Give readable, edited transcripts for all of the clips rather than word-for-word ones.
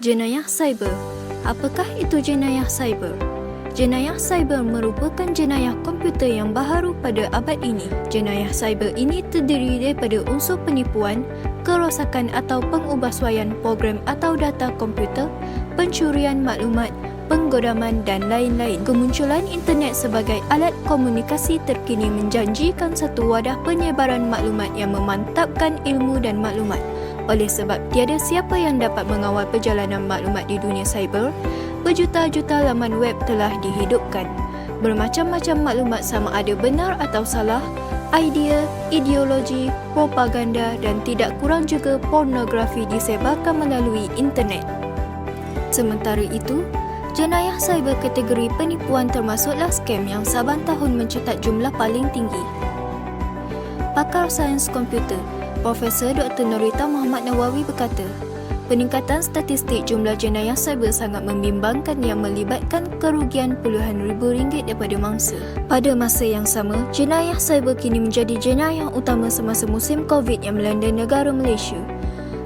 Jenayah Cyber. Apakah itu jenayah cyber? Jenayah cyber merupakan jenayah komputer yang baharu pada abad ini. Jenayah cyber ini terdiri daripada unsur penipuan, kerosakan atau pengubahsuaian program atau data komputer, pencurian maklumat, penggodaman dan lain-lain. Kemunculan internet sebagai alat komunikasi terkini menjanjikan satu wadah penyebaran maklumat yang memantapkan ilmu dan maklumat. Oleh sebab tiada siapa yang dapat mengawal perjalanan maklumat di dunia cyber, berjuta-juta laman web telah dihidupkan. Bermacam-macam maklumat sama ada benar atau salah, idea, ideologi, propaganda dan tidak kurang juga pornografi disebarkan melalui internet. Sementara itu, jenayah cyber kategori penipuan termasuklah skam yang saban tahun mencetak jumlah paling tinggi. Pakar sains komputer Profesor Dr. Norita Muhammad Nawawi berkata, peningkatan statistik jumlah jenayah cyber sangat membimbangkan yang melibatkan kerugian puluhan ribu ringgit daripada mangsa. Pada masa yang sama, jenayah cyber kini menjadi jenayah utama semasa musim COVID yang melanda negara Malaysia.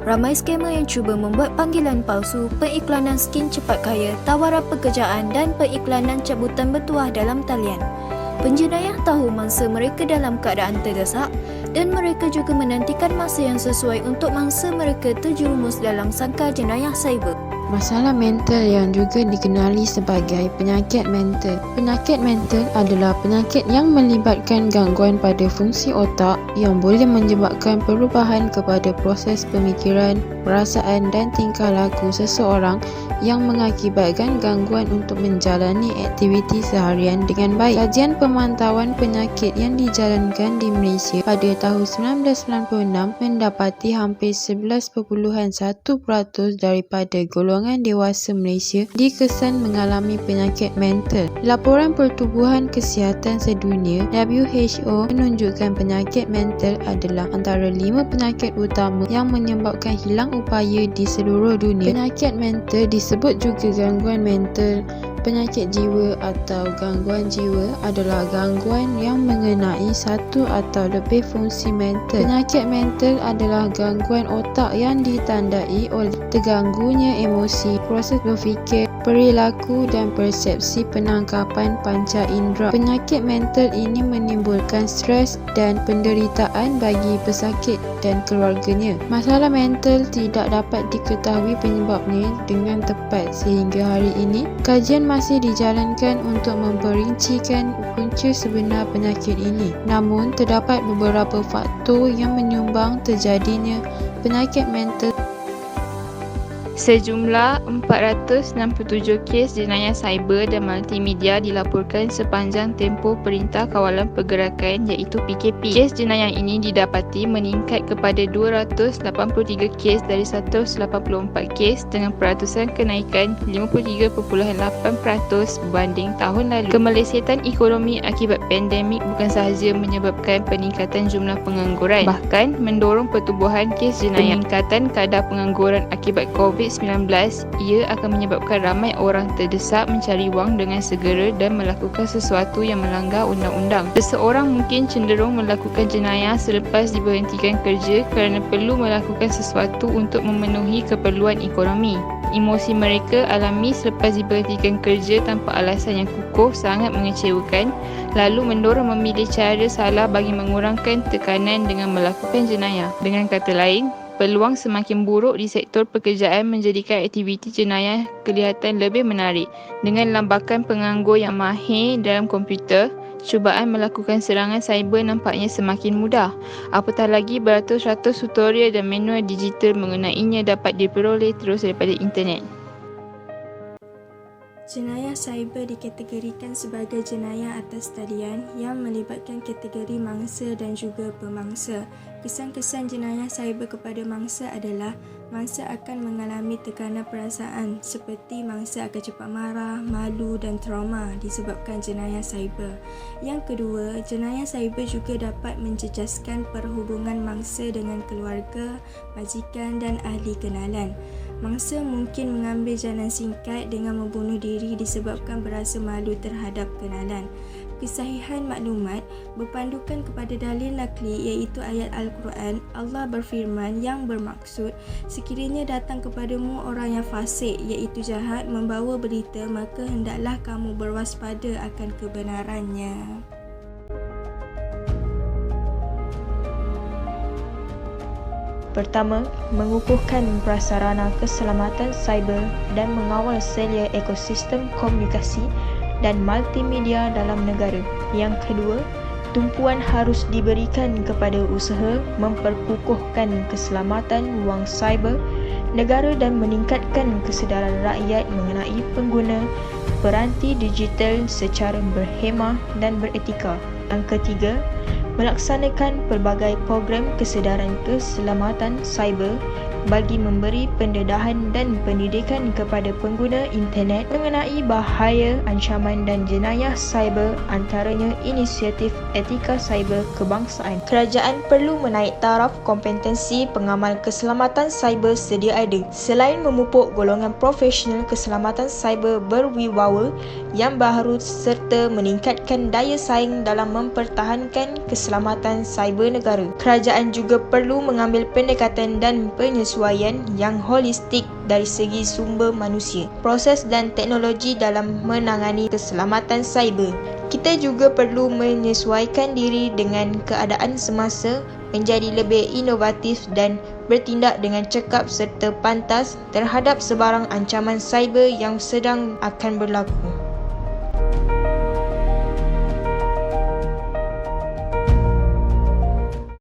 Ramai skamer yang cuba membuat panggilan palsu, pengiklanan skim cepat kaya, tawaran pekerjaan dan pengiklanan cabutan bertuah dalam talian. Penjenayah tahu mangsa mereka dalam keadaan terdesak dan mereka juga menantikan masa yang sesuai untuk mangsa mereka terjerumus dalam sangkar jenayah cyber. Masalah mental yang juga dikenali sebagai penyakit mental. Penyakit mental adalah penyakit yang melibatkan gangguan pada fungsi otak yang boleh menyebabkan perubahan kepada proses pemikiran, perasaan dan tingkah laku seseorang yang mengakibatkan gangguan untuk menjalani aktiviti seharian dengan baik. Kajian pemantauan penyakit yang dijalankan di Malaysia pada tahun 1996 mendapati hampir 11.1% daripada golongan dewasa Malaysia dikesan mengalami penyakit mental. Laporan Pertubuhan Kesihatan Sedunia WHO menunjukkan penyakit mental adalah antara 5 penyakit utama yang menyebabkan hilang upaya di seluruh dunia. Penyakit mental disebut juga gangguan mental. Penyakit jiwa atau gangguan jiwa adalah gangguan yang mengenai satu atau lebih fungsi mental. Penyakit mental adalah gangguan otak yang ditandai oleh terganggunya emosi, proses berfikir, perilaku dan persepsi penangkapan panca indera. Penyakit mental ini menimbulkan stres dan penderitaan bagi pesakit dan keluarganya. Masalah mental tidak dapat diketahui penyebabnya dengan tepat sehingga hari ini. Kajian masih dijalankan untuk memperincikan punca sebenar penyakit ini. Namun, terdapat beberapa faktor yang menyumbang terjadinya penyakit mental. Sejumlah 467 kes jenayah cyber dan multimedia dilaporkan sepanjang tempoh Perintah Kawalan Pergerakan iaitu PKP. Kes jenayah ini didapati meningkat kepada 283 kes dari 184 kes dengan peratusan kenaikan 53.8% berbanding tahun lalu. Kemelesetan ekonomi akibat pandemik bukan sahaja menyebabkan peningkatan jumlah pengangguran, bahkan mendorong pertumbuhan kes jenayah. Peningkatan kadar pengangguran akibat COVID-19 ia akan menyebabkan ramai orang terdesak mencari wang dengan segera dan melakukan sesuatu yang melanggar undang-undang. Seseorang mungkin cenderung melakukan jenayah selepas diberhentikan kerja kerana perlu melakukan sesuatu untuk memenuhi keperluan ekonomi. Emosi mereka alami selepas diberhentikan kerja tanpa alasan yang kukuh sangat mengecewakan, lalu mendorong memilih cara salah bagi mengurangkan tekanan dengan melakukan jenayah. Dengan kata lain, peluang semakin buruk di sektor pekerjaan menjadikan aktiviti jenayah kelihatan lebih menarik. Dengan lambakan penganggur yang mahir dalam komputer, cubaan melakukan serangan cyber nampaknya semakin mudah. Apatah lagi beratus-ratus tutorial dan manual digital mengenainya dapat diperoleh terus daripada internet. Jenayah cyber dikategorikan sebagai jenayah atas talian yang melibatkan kategori mangsa dan juga pemangsa. Kesan-kesan jenayah cyber kepada mangsa adalah mangsa akan mengalami tekanan perasaan seperti mangsa akan cepat marah, malu dan trauma disebabkan jenayah cyber. Yang kedua, jenayah cyber juga dapat menjejaskan perhubungan mangsa dengan keluarga, majikan dan ahli kenalan. Mangsa mungkin mengambil jalan singkat dengan membunuh diri disebabkan berasa malu terhadap kenalan. kesahihan maklumat berpandukan kepada dalil nakli iaitu ayat Al-Quran. Allah berfirman yang bermaksud, sekiranya datang kepadamu orang yang fasik iaitu jahat membawa berita, maka hendaklah kamu berwaspada akan kebenarannya. Pertama, mengukuhkan prasarana keselamatan cyber dan mengawal selia ekosistem komunikasi dan multimedia dalam negara. Yang kedua, tumpuan harus diberikan kepada usaha memperkukuhkan keselamatan ruang cyber negara dan meningkatkan kesedaran rakyat mengenai pengguna peranti digital secara berhemah dan beretika. Yang ketiga, melaksanakan pelbagai program kesedaran keselamatan cyber bagi memberi pendedahan dan pendidikan kepada pengguna internet mengenai bahaya, ancaman dan jenayah cyber, antaranya inisiatif etika cyber kebangsaan. Kerajaan perlu menaik taraf kompetensi pengamal keselamatan cyber sedia ada. Selain memupuk golongan profesional keselamatan cyber berwibawa yang baharu serta meningkatkan daya saing dalam mempertahankan keselamatan cyber negara, kerajaan juga perlu mengambil pendekatan dan penyesuaian yang holistik dari segi sumber manusia, proses dan teknologi dalam menangani keselamatan cyber. Kita juga perlu menyesuaikan diri dengan keadaan semasa, menjadi lebih inovatif dan bertindak dengan cekap serta pantas terhadap sebarang ancaman cyber yang sedang akan berlaku.